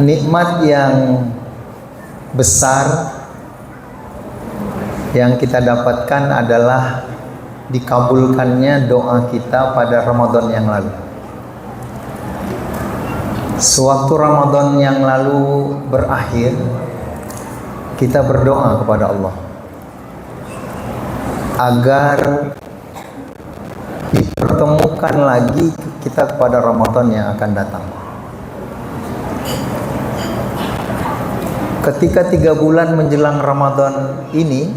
Nikmat yang besar yang kita dapatkan adalah dikabulkannya doa kita pada Ramadan yang lalu. Sewaktu Ramadan yang lalu berakhir, kita berdoa kepada Allah agar dipertemukan lagi kita pada Ramadan yang akan datang. Ketika 3 bulan menjelang Ramadan ini,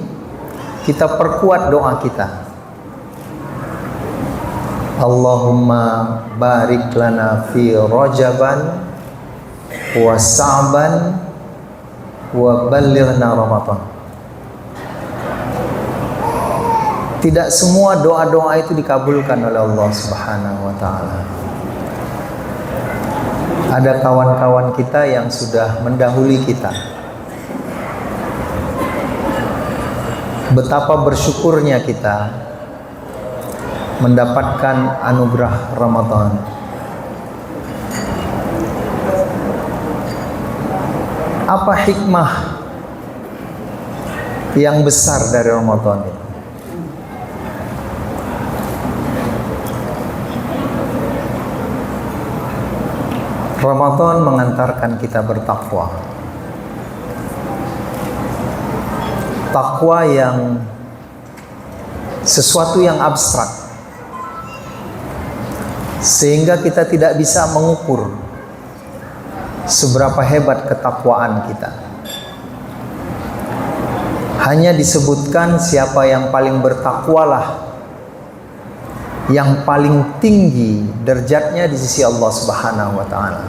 kita perkuat doa kita. Allahumma barik lana fi Rajaban wa Sa'ban wa ballighna Ramadan. Tidak semua doa-doa itu dikabulkan oleh Allah Subhanahu wa taala. Ada kawan-kawan kita yang sudah mendahului kita. Betapa bersyukurnya kita mendapatkan anugerah Ramadan. Apa hikmah yang besar dari Ramadan itu? Ramadan mengantarkan kita bertakwa. Takwa yang sesuatu yang abstrak, sehingga kita tidak bisa mengukur seberapa hebat ketakwaan kita. Hanya disebutkan siapa yang paling bertakwalah yang paling tinggi derajatnya di sisi Allah Subhanahu wa taala.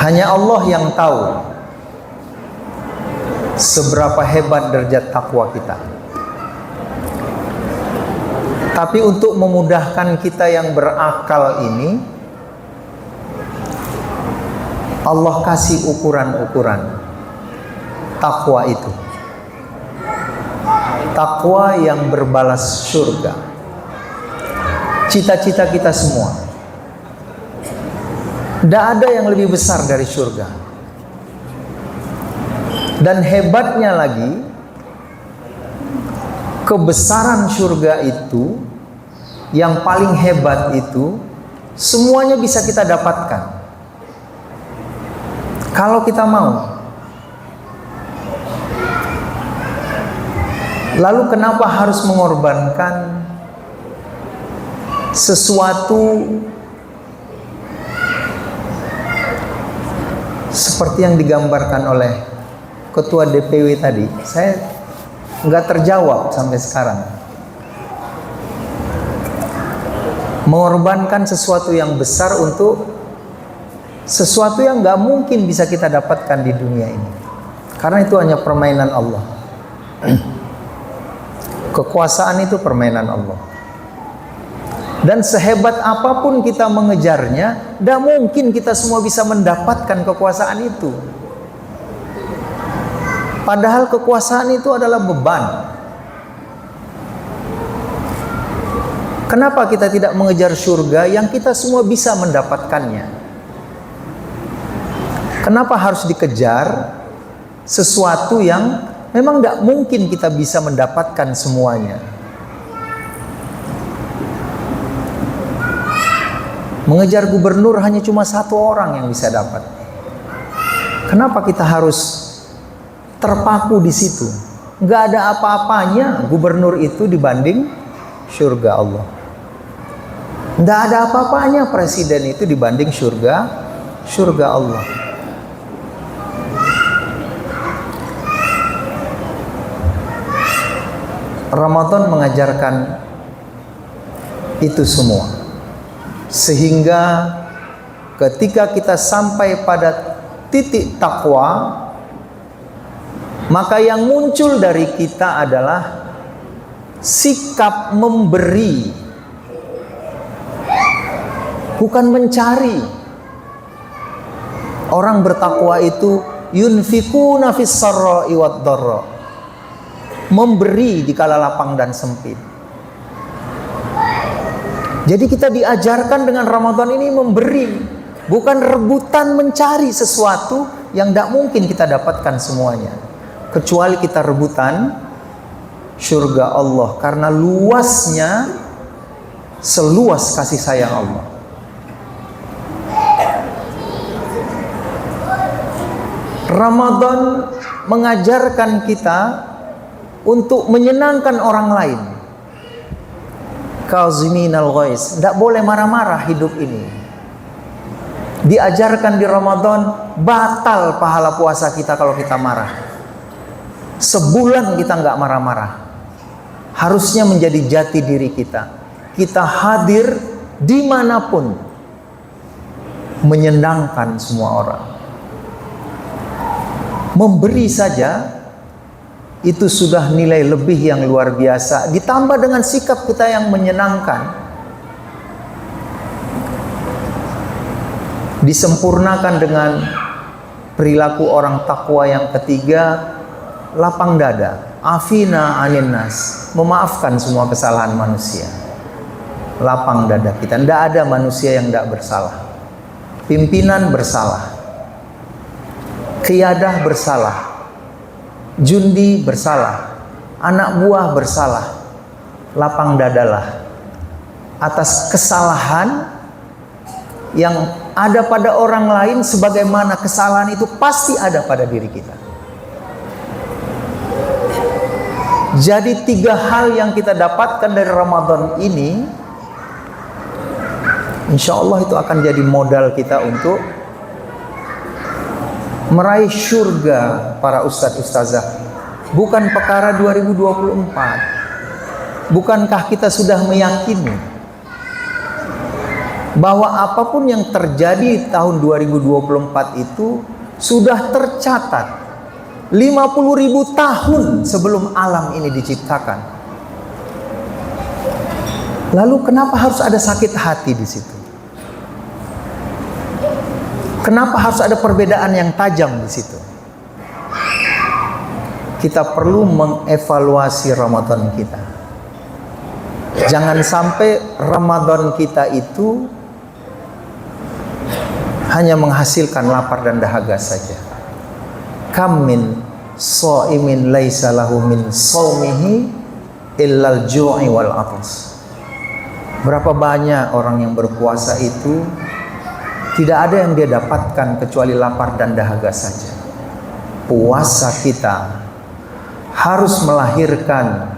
Hanya Allah yang tahu seberapa hebat derajat takwa kita. Tapi untuk memudahkan kita yang berakal ini, Allah kasih ukuran-ukuran takwa itu. Takwa yang berbalas surga. Cita-cita kita semua. Tidak ada yang lebih besar dari surga. Dan hebatnya lagi, kebesaran surga itu, yang paling hebat itu, semuanya bisa kita dapatkan kalau kita mau. Lalu kenapa harus mengorbankan sesuatu seperti yang digambarkan oleh Ketua DPW tadi? Saya nggak terjawab sampai sekarang. Mengorbankan sesuatu yang besar untuk sesuatu yang nggak mungkin bisa kita dapatkan di dunia ini, karena itu hanya permainan Allah. Kekuasaan itu permainan Allah. Dan sehebat apapun kita mengejarnya, tidak mungkin kita semua bisa mendapatkan kekuasaan itu. Padahal kekuasaan itu adalah beban. Kenapa kita tidak mengejar surga yang kita semua bisa mendapatkannya? Kenapa harus dikejar sesuatu yang memang tidak mungkin kita bisa mendapatkan semuanya? Mengejar gubernur hanya cuma 1 orang yang bisa dapat. Kenapa kita harus terpaku di situ? Nggak ada apa-apanya gubernur itu dibanding surga Allah. Nggak ada apa-apanya presiden itu dibanding surga Allah. Ramadan mengajarkan itu semua, sehingga ketika kita sampai pada titik takwa, maka yang muncul dari kita adalah sikap memberi, bukan mencari. Orang bertakwa itu yunfikuna fis sarra'i wad dharra, memberi di kala lapang dan sempit. Jadi kita diajarkan dengan Ramadan ini memberi, Bukan rebutan mencari sesuatu yang tidak mungkin kita dapatkan semuanya. Kecuali kita rebutan surga Allah, karena luasnya seluas kasih sayang Allah. Ramadan mengajarkan kita untuk menyenangkan orang lain. Kaziminal ghaiz, tidak boleh marah-marah hidup ini. Diajarkan di Ramadan, batal pahala puasa kita kalau kita marah. Sebulan kita nggak marah-marah. Harusnya menjadi jati diri kita. Kita hadir dimanapun, menyenangkan semua orang. Memberi saja itu sudah nilai lebih yang luar biasa. Ditambah dengan sikap kita yang menyenangkan, disempurnakan dengan perilaku orang takwa yang ketiga, lapang dada, afina anin nas, memaafkan semua kesalahan manusia. Lapang dada kita, tidak ada manusia yang tidak bersalah. Pimpinan bersalah, qiyadah bersalah, jundi bersalah, anak buah bersalah. Lapang dadalah atas kesalahan yang ada pada orang lain, sebagaimana kesalahan itu pasti ada pada diri kita. Jadi 3 hal yang kita dapatkan dari Ramadan ini, insya Allah itu akan jadi modal kita untuk meraih surga para ustadz ustazah. Bukan perkara 2024. Bukankah kita sudah meyakini bahwa apapun yang terjadi tahun 2024 itu sudah tercatat 50.000 tahun sebelum alam ini diciptakan. Lalu kenapa harus ada sakit hati di situ? Kenapa harus ada perbedaan yang tajam di situ? Kita perlu mengevaluasi Ramadan kita. Jangan sampai Ramadan kita itu hanya menghasilkan lapar dan dahaga saja. Kam min shaimin laisa lahu min shaumihi illal ju'i wal atas. Berapa banyak orang yang berpuasa itu tidak ada yang dia dapatkan kecuali lapar dan dahaga saja. Puasa kita harus melahirkan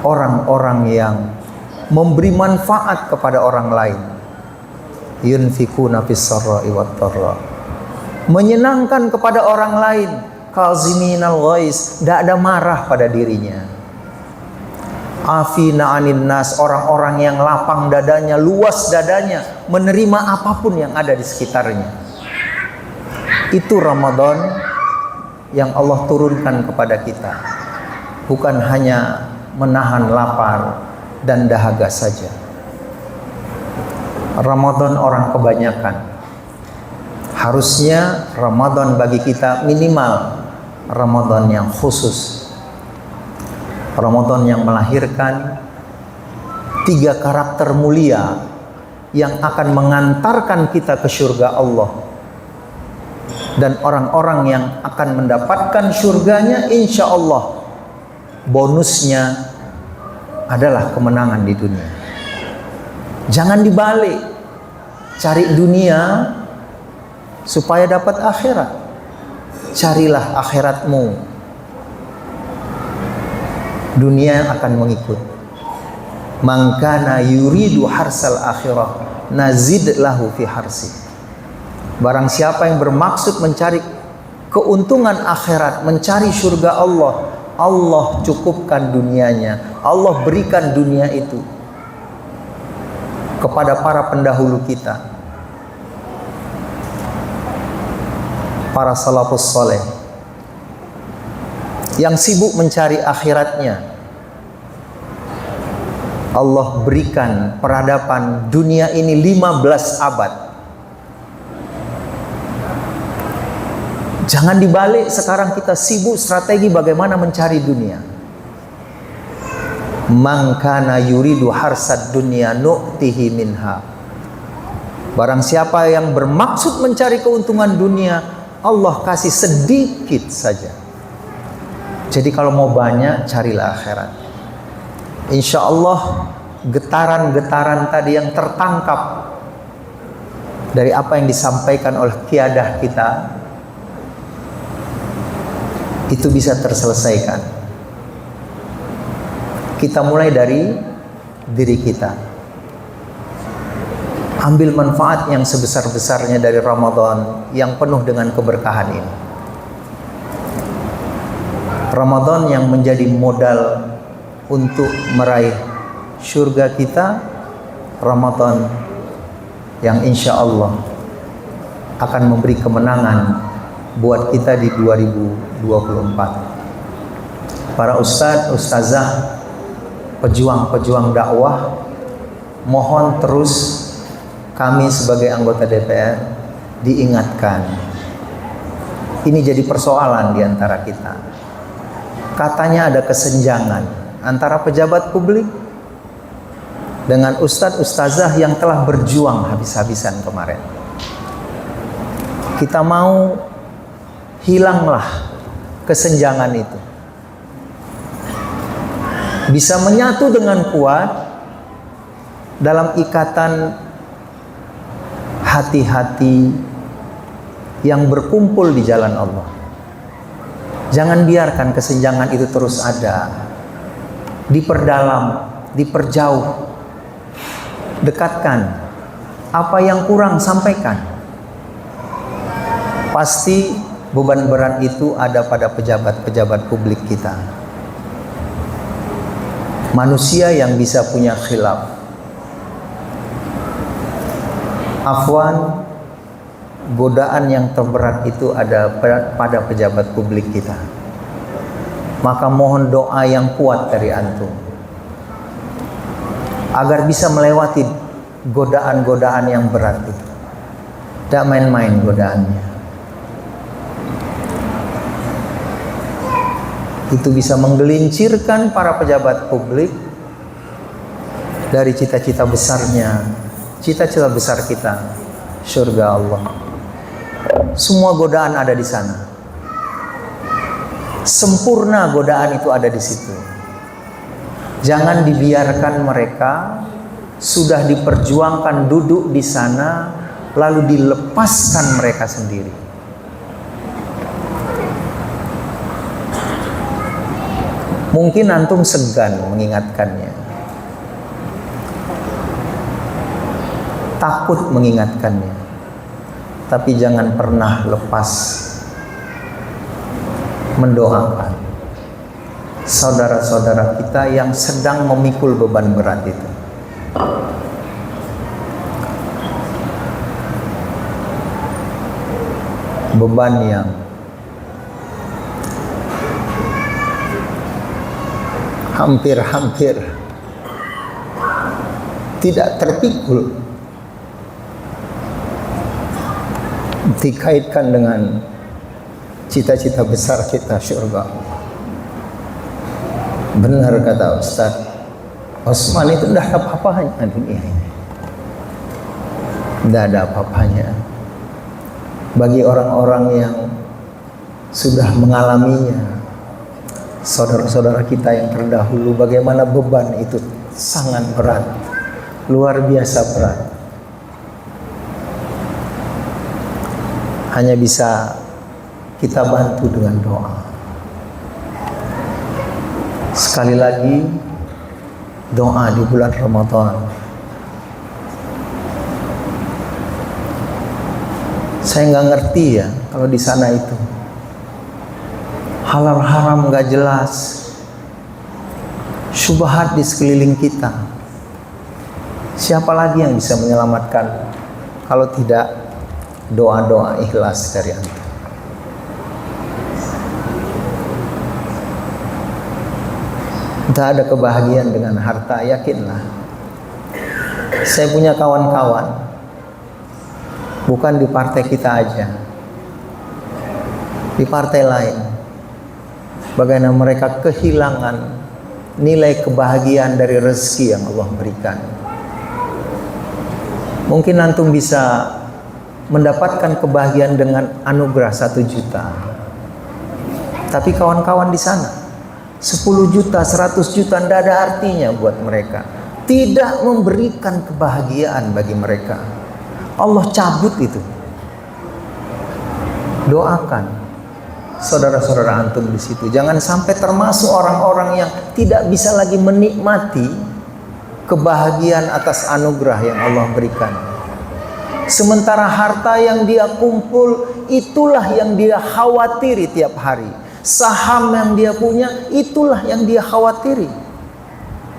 orang-orang yang memberi manfaat kepada orang lain. Yunfikuna fis sarra'i wat dharra, menyenangkan kepada orang lain. Kaziminal ghaiz, tidak ada marah pada dirinya. Afina anin nas, orang-orang yang lapang dadanya, luas dadanya, menerima apapun yang ada di sekitarnya. Itu Ramadan yang Allah turunkan kepada kita. Bukan hanya menahan lapar dan dahaga saja. Ramadan orang kebanyakan. Harusnya Ramadan bagi kita minimal Ramadan yang khusus. Ramadan yang melahirkan 3 karakter mulia yang akan mengantarkan kita ke surga Allah. Dan orang-orang yang akan mendapatkan surganya, insya Allah bonusnya adalah kemenangan di dunia. Jangan dibalik, cari dunia supaya dapat akhirat. Carilah akhiratmu, dunia akan mengikut. Man kana yuridu harsal akhirah nazid lahu fi harsi. Barang siapa yang bermaksud mencari keuntungan akhirat, mencari surga Allah, Allah cukupkan dunianya. Allah berikan dunia itu kepada para pendahulu kita, para salafus saleh yang sibuk mencari akhiratnya. Allah berikan peradaban dunia ini 15 abad. Jangan dibalik, sekarang kita sibuk strategi bagaimana mencari dunia. Man kana yuridu harsad dunya nu'tihi minha Barang siapa yang bermaksud mencari keuntungan dunia, Allah kasih sedikit saja. Jadi kalau mau banyak, carilah akhirat. Insya Allah getaran-getaran tadi yang tertangkap dari apa yang disampaikan oleh qiyadah kita, itu bisa terselesaikan. Kita mulai dari diri kita. Ambil manfaat yang sebesar-besarnya dari Ramadan yang penuh dengan keberkahan ini. Ramadan yang menjadi modal untuk meraih surga kita, Ramadan yang insya Allah akan memberi kemenangan buat kita di 2024. Para ustadz, ustazah, pejuang-pejuang dakwah, mohon terus kami sebagai anggota DPR diingatkan. Ini jadi persoalan di antara kita. Katanya ada kesenjangan antara pejabat publik dengan ustadz ustazah yang telah berjuang habis-habisan kemarin. Kita mau hilanglah kesenjangan itu. Bisa menyatu dengan kuat dalam ikatan hati-hati yang berkumpul di jalan Allah. Jangan biarkan kesenjangan itu terus ada. Diperdalam, diperjauh. Dekatkan. Apa yang kurang sampaikan. Pasti beban berat itu ada pada pejabat-pejabat publik kita. Manusia yang bisa punya khilaf. Afwan, godaan yang terberat itu ada pada pejabat publik kita. Maka mohon doa yang kuat dari antum agar bisa melewati godaan-godaan yang berat itu. Tidak main-main godaannya. Itu bisa menggelincirkan para pejabat publik dari cita-cita besarnya, cita-cita besar kita, surga Allah. Semua godaan ada di sana. Sempurna godaan itu ada di situ. Jangan dibiarkan mereka sudah diperjuangkan duduk di sana lalu dilepaskan mereka sendiri. Mungkin antum segan mengingatkannya, takut mengingatkannya, tapi jangan pernah lepas mendoakan saudara-saudara kita yang sedang memikul beban berat itu. Beban yang hampir-hampir tidak terpikul dikaitkan dengan cita-cita besar kita, surga. Benar kata Ustaz Osman, itu tidak ada apa-apanya dunia ini. Tidak ada apa-apanya bagi orang-orang yang sudah mengalaminya. Saudara-saudara kita yang terdahulu, bagaimana beban itu sangat berat, luar biasa berat. Hanya bisa kita bantu dengan doa. Sekali lagi, doa di bulan Ramadan. Saya nggak ngerti ya kalau di sana itu halal haram nggak jelas, syubhat di sekeliling kita. Siapa lagi yang bisa menyelamatkan kalau tidak doa-doa ikhlas dari antum? Tak ada kebahagiaan dengan harta, yakinlah. Saya punya kawan-kawan, bukan di partai kita aja, di partai lain. Bagaimana mereka kehilangan nilai kebahagiaan dari rezeki yang Allah berikan. Mungkin antum bisa mendapatkan kebahagiaan dengan anugerah 1 juta. Tapi kawan-kawan di sana 10 juta, 100 juta tidak ada artinya buat mereka. Tidak memberikan kebahagiaan bagi mereka. Allah cabut itu. Doakan saudara-saudara antum di situ. Jangan sampai termasuk orang-orang yang tidak bisa lagi menikmati kebahagiaan atas anugerah yang Allah berikan. Sementara harta yang dia kumpul itulah yang dia khawatiri tiap hari. Saham yang dia punya itulah yang dia khawatiri.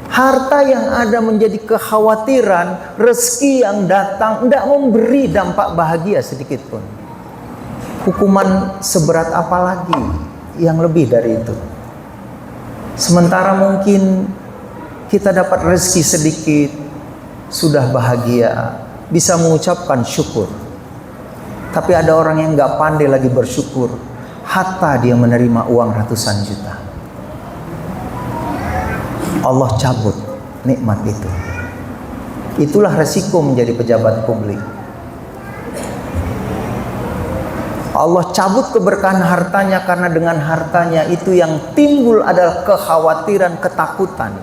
Harta yang ada menjadi kekhawatiran, rezeki yang datang tidak memberi dampak bahagia sedikit pun. Hukuman seberat apa lagi yang lebih dari itu? Sementara mungkin kita dapat rezeki sedikit sudah bahagia, bisa mengucapkan syukur. Tapi ada orang yang nggak pandai lagi bersyukur, hatta dia menerima uang ratusan juta. Allah cabut nikmat itu. Itulah resiko menjadi pejabat publik. Allah cabut keberkahan hartanya karena dengan hartanya itu yang timbul adalah kekhawatiran, ketakutan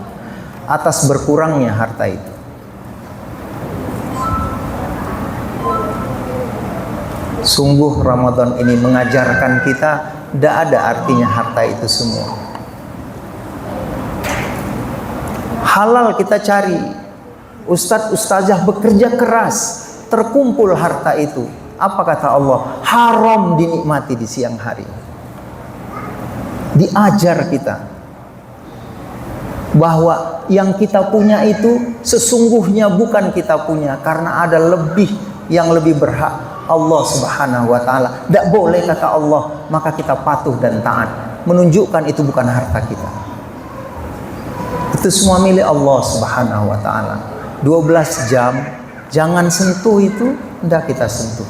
atas berkurangnya harta itu. Sungguh Ramadan ini mengajarkan kita tidak ada artinya harta itu semua. Halal kita cari. Ustadz, ustazah bekerja keras, terkumpul harta itu. Apa kata Allah? Haram dinikmati di siang hari. Diajar kita bahwa yang kita punya itu sesungguhnya bukan kita punya, karena ada yang lebih berhak, Allah Subhanahu wa taala. Tidak boleh kata Allah, maka kita patuh dan taat, menunjukkan itu bukan harta kita. Itu semua milik Allah Subhanahu wa taala. 12 jam jangan sentuh itu, tidak kita sentuh.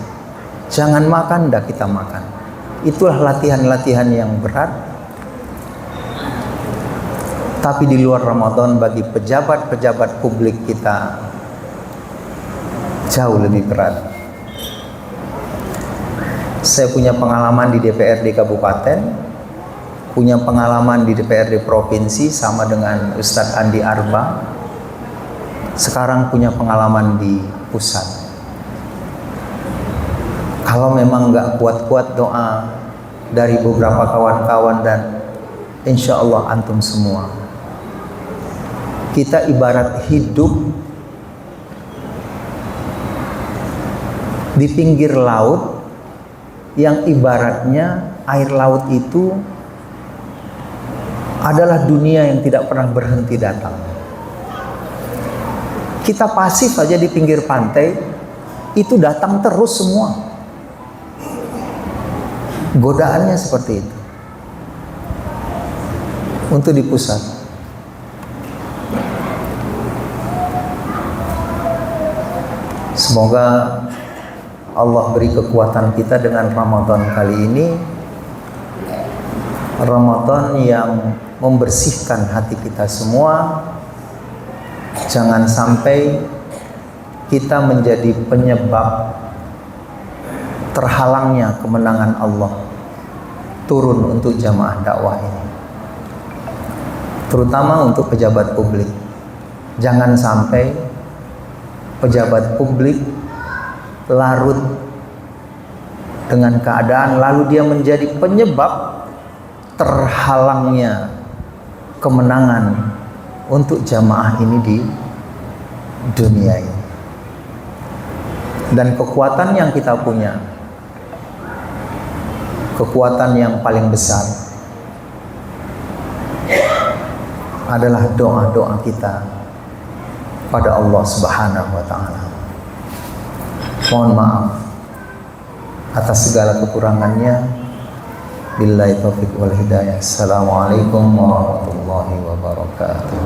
Jangan makan, tidak kita makan. Itulah latihan-latihan yang berat. Tapi di luar Ramadan bagi pejabat-pejabat publik kita jauh lebih berat. Saya punya pengalaman di DPRD Kabupaten, punya pengalaman di DPRD Provinsi sama dengan Ustadz Andi Arba. Sekarang punya pengalaman di pusat. Kalau memang nggak kuat-kuat doa dari beberapa kawan-kawan dan insya Allah antum semua. Kita ibarat hidup di pinggir laut yang ibaratnya air laut itu adalah dunia yang tidak pernah berhenti datang. Kita pasif aja di pinggir pantai, itu datang terus semua. Godaannya seperti itu. Untuk di pusat, semoga Allah beri kekuatan kita dengan Ramadan kali ini, Ramadan yang membersihkan hati kita semua. Jangan sampai kita menjadi penyebab terhalangnya kemenangan Allah turun untuk jamaah dakwah ini, terutama untuk pejabat publik. Jangan sampai pejabat publik larut dengan keadaan lalu dia menjadi penyebab terhalangnya kemenangan untuk jamaah ini di dunia ini. Dan kekuatan yang kita punya, kekuatan yang paling besar adalah doa-doa kita pada Allah Subhanahu wa taala. Mohon maaf atas segala kekurangannya. Billahi taufiq wal hidayah. Assalamualaikum warahmatullahi wabarakatuh.